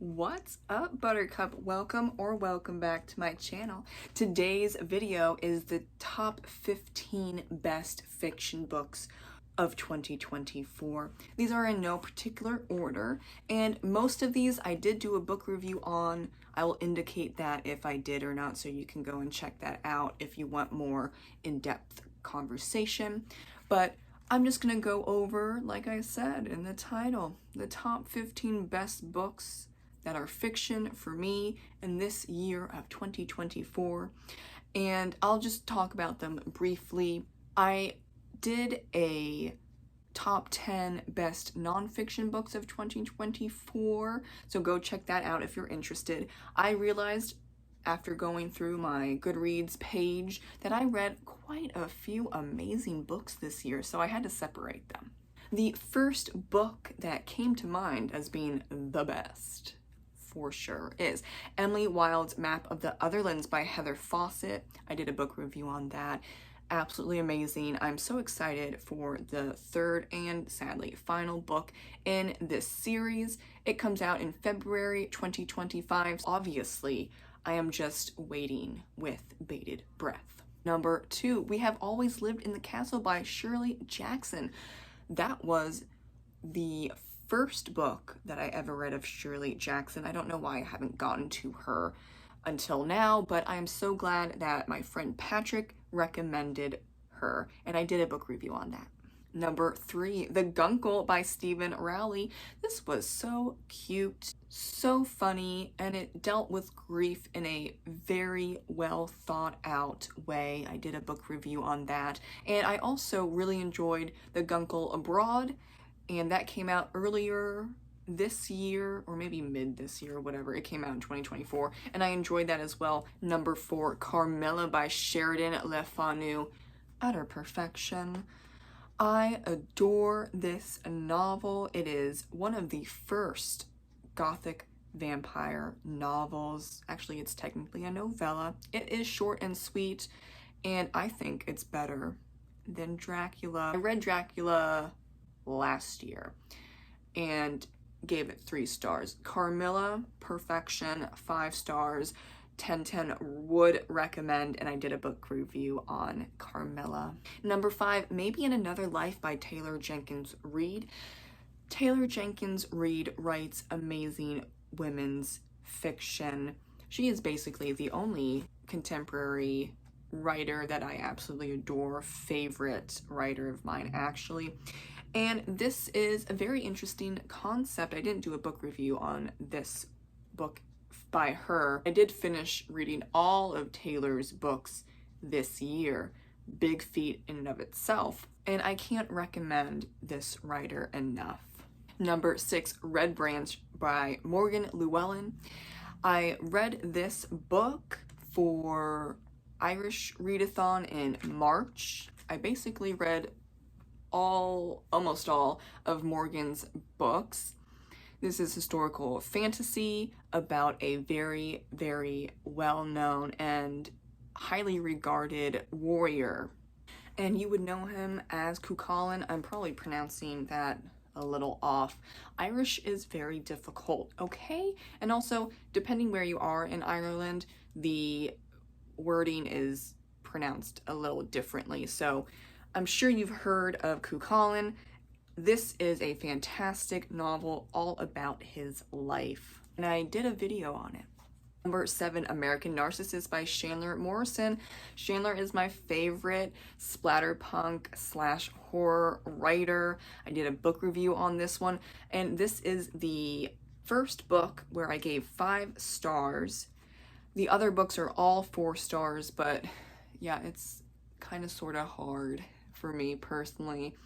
What's up, Buttercup? Welcome back to my channel. Today's video is the top 15 best fiction books of 2024. These are in no particular order, and most of these I did do a book review on. I will indicate that if I did or not, so you can go and check that out if you want more in-depth conversation. But I'm just gonna go over, like I said in the title, the top 15 best books that are fiction for me in this year of 2024, and I'll just talk about them briefly. I did a top 10 best nonfiction books of 2024, so go check that out if you're interested. I realized after going through my Goodreads page that I read quite a few amazing books this year, so I had to separate them. The first book that came to mind as being the best, for sure, is Emily Wilde's Map of the Otherlands by Heather Fawcett. I did a book review on that. Absolutely amazing. I'm so excited for the third and sadly final book in this series. It comes out in February 2025. Obviously, I am just waiting with bated breath. Number 2, We Have Always Lived in the Castle by Shirley Jackson. That was the first book that I ever read of Shirley Jackson. I don't know why I haven't gotten to her until now, but I am so glad that my friend Patrick recommended her, and I did a book review on that. Number 3, The Guncle by Stephen Rowley. This was so cute, so funny, and it dealt with grief in a very well thought out way. I did a book review on that, and I also really enjoyed The Guncle Abroad, and that came out earlier this year, or maybe mid this year, whatever. It came out in 2024, and I enjoyed that as well. Number 4, Carmilla by Sheridan Le Fanu. Utter perfection. I adore this novel. It is one of the first gothic vampire novels. Actually, it's technically a novella. It is short and sweet, and I think it's better than Dracula. I read Dracula last year and gave it 3 stars. Carmilla, perfection, 5 stars. 10/10 would recommend, and I did a book review on Carmilla. Number 5, Maybe in Another Life by Taylor Jenkins Reid. Taylor Jenkins Reid writes amazing women's fiction. She is basically the only contemporary writer that I absolutely adore, favorite writer of mine actually. And this is a very interesting concept. I didn't do a book review on this book by her. I did finish reading all of Taylor's books this year. Big feat in and of itself. And I can't recommend this writer enough. Number 6, Red Branch by Morgan Llewellyn. I read this book for Irish Readathon in March. I basically read almost all of Morgan's books. This is historical fantasy about a very, very well-known and highly regarded warrior. And you would know him as Cuchulainn. I'm probably pronouncing that a little off. Irish is very difficult, okay? And also, depending where you are in Ireland, the wording is pronounced a little differently. So I'm sure you've heard of Cuchulainn. This is a fantastic novel all about his life, and I did a video on it. Number 7, American Narcissist by Chandler Morrison. Chandler is my favorite splatterpunk / horror writer. I did a book review on this one, and this is the first book where I gave 5 stars. The other books are all 4 stars, but yeah, it's kind of sort of hard for me personally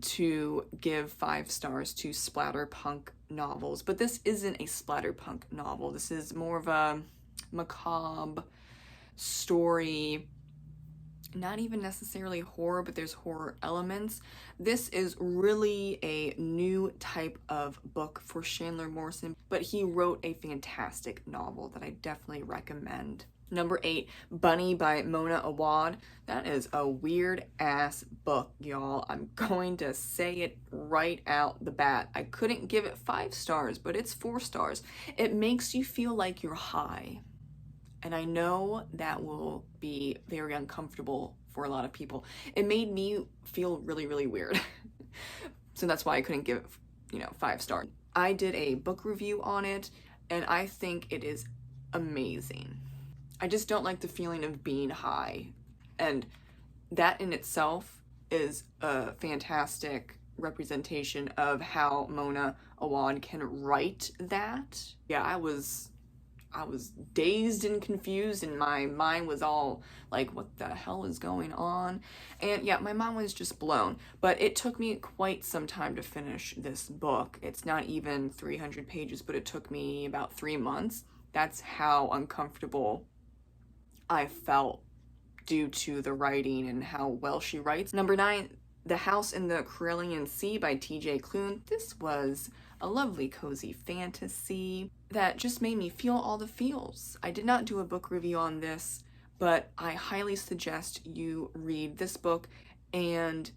to give 5 stars to splatterpunk novels, but this isn't a splatterpunk novel. This is more of a macabre story, not even necessarily horror, but there's horror elements. This is really a new type of book for Chandler Morrison, but he wrote a fantastic novel that I definitely recommend. Number 8, Bunny by Mona Awad. That is a weird ass book, y'all. I'm going to say it right out the bat. I couldn't give it 5 stars, but it's 4 stars. It makes you feel like you're high. And I know that will be very uncomfortable for a lot of people. It made me feel really, really weird. So that's why I couldn't give it, 5 stars. I did a book review on it, and I think it is amazing. I just don't like the feeling of being high. And that in itself is a fantastic representation of how Mona Awad can write that. Yeah, I was dazed and confused, and my mind was all like, what the hell is going on? And yeah, my mind was just blown. But it took me quite some time to finish this book. It's not even 300 pages, but it took me about 3 months. That's how uncomfortable I felt due to the writing and how well she writes. Number 9, The House in the Carolean Sea by T.J. Klune. This was a lovely, cozy fantasy that just made me feel all the feels. I did not do a book review on this, but I highly suggest you read this book and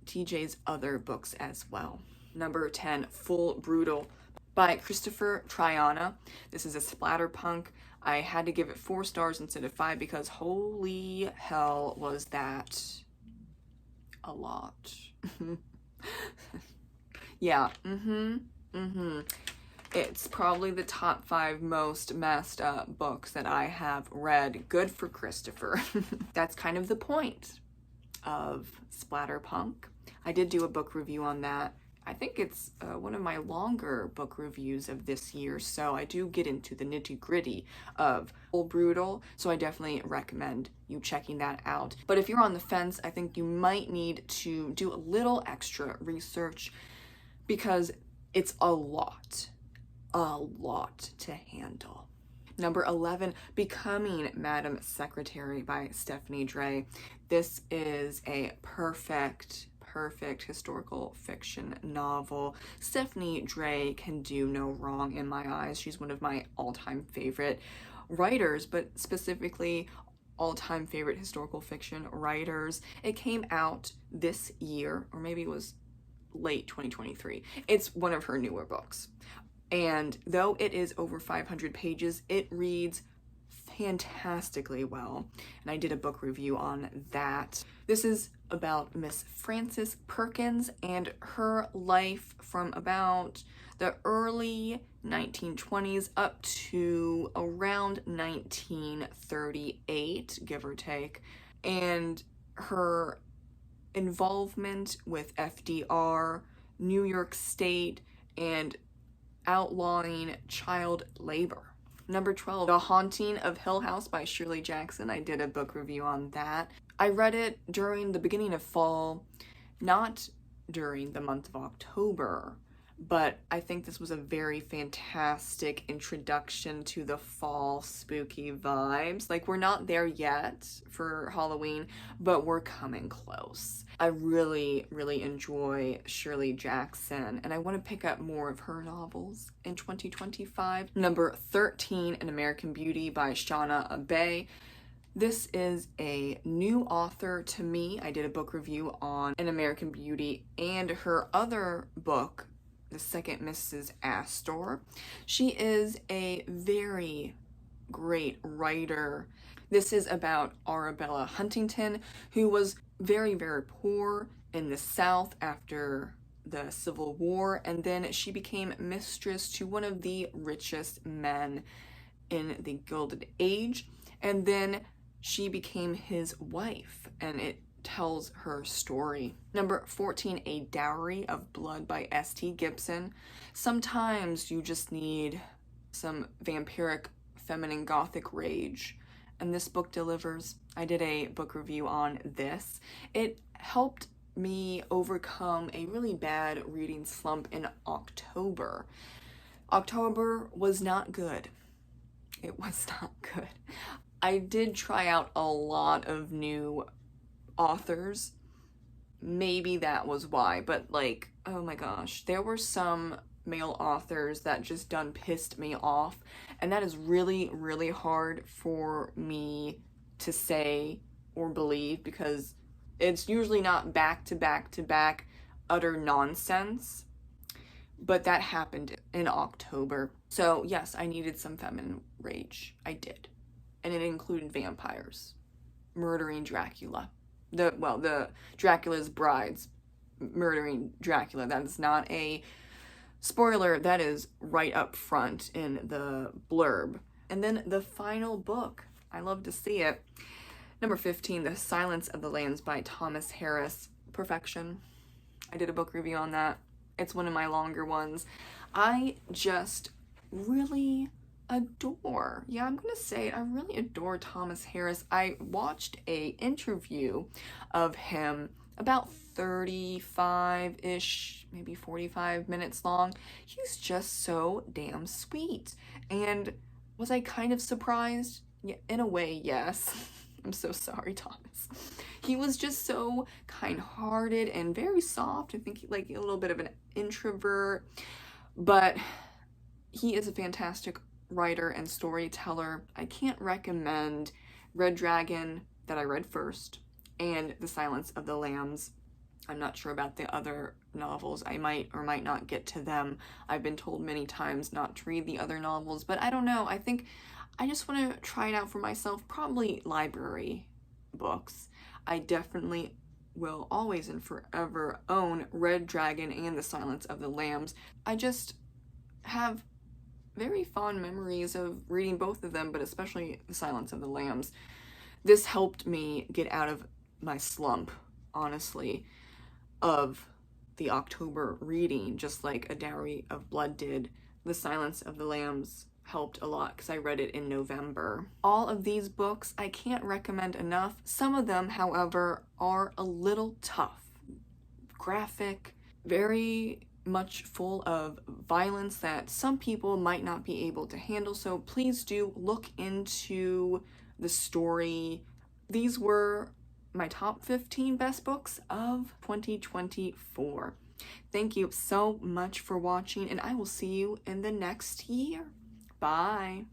TJ's other books as well. Number 10, Full Brutal by Christopher Triana. This is a splatterpunk. I had to give it 4 stars instead of 5 because holy hell was that a lot. Yeah, It's probably the top 5 most messed up books that I have read. Good for Christopher. That's kind of the point of splatterpunk. I did do a book review on that. I think it's one of my longer book reviews of this year, so I do get into the nitty-gritty of Full Brutal, so I definitely recommend you checking that out. But if you're on the fence, I think you might need to do a little extra research because it's a lot to handle. Number 11, Becoming Madam Secretary by Stephanie Dray. This is a perfect historical fiction novel. Stephanie Dray can do no wrong in my eyes. She's one of my all-time favorite writers, but specifically all-time favorite historical fiction writers. It came out this year, or maybe it was late 2023. It's one of her newer books. And though it is over 500 pages, it reads fantastically well. And I did a book review on that. This is about Miss Frances Perkins and her life from about the early 1920s up to around 1938, give or take. And her involvement with FDR, New York State, and outlawing child labor. Number 12, The Haunting of Hill House by Shirley Jackson. I did a book review on that. I read it during the beginning of fall, not during the month of October, but I think this was a very fantastic introduction to the fall spooky vibes. Like, we're not there yet for Halloween, but we're coming close. I really enjoy Shirley Jackson, and I want to pick up more of her novels in 2025. Number 13, An American Beauty by Shauna Abbey. This is a new author to me. I did a book review on An American Beauty and her other book, The Second Mrs. Astor. She is a very great writer. This is about Arabella Huntington, who was very poor in the South after the Civil War, and then she became mistress to one of the richest men in the Gilded Age, and then she became his wife, and it tells her story. Number 14, A Dowry of Blood by S.T. Gibson. Sometimes you just need some vampiric feminine gothic rage, and this book delivers. I did a book review on this. It helped me overcome a really bad reading slump in October. October was not good. It was not good. I did try out a lot of new authors. Maybe that was why, but like, oh my gosh, there were some male authors that just done pissed me off, and that is really, really hard for me to say or believe, because it's usually not back to back to back utter nonsense, but that happened in October. So yes, I needed some feminine rage. I did. And it included vampires murdering Dracula. The Dracula's brides murdering Dracula. That is not a spoiler, that is right up front in the blurb. And then the final book, I love to see it. Number 15, The Silence of the Lambs by Thomas Harris. Perfection. I did a book review on that. It's one of my longer ones. I just really adore, yeah, I'm gonna say it, I really adore Thomas Harris. I watched a interview of him, about 35-ish, maybe 45 minutes long. He's just so damn sweet. And was I kind of surprised? Yeah, in a way, yes. I'm so sorry, Thomas. He was just so kind-hearted and very soft. I think like a little bit of an introvert, but he is a fantastic writer and storyteller. I can't recommend Red Dragon, that I read first, and The Silence of the Lambs. I'm not sure about the other novels. I might or might not get to them. I've been told many times not to read the other novels, but I don't know. I think I just want to try it out for myself. Probably library books. I definitely will always and forever own Red Dragon and The Silence of the Lambs. I just have very fond memories of reading both of them, but especially The Silence of the Lambs. This helped me get out of my slump, honestly, of the October reading, just like A Dowry of Blood did. The Silence of the Lambs helped a lot because I read it in November. All of these books I can't recommend enough. Some of them, however, are a little tough, graphic, very much full of violence that some people might not be able to handle, so please do look into the story. These were my top 15 best books of 2024. Thank you so much for watching, and I will see you in the next year. Bye.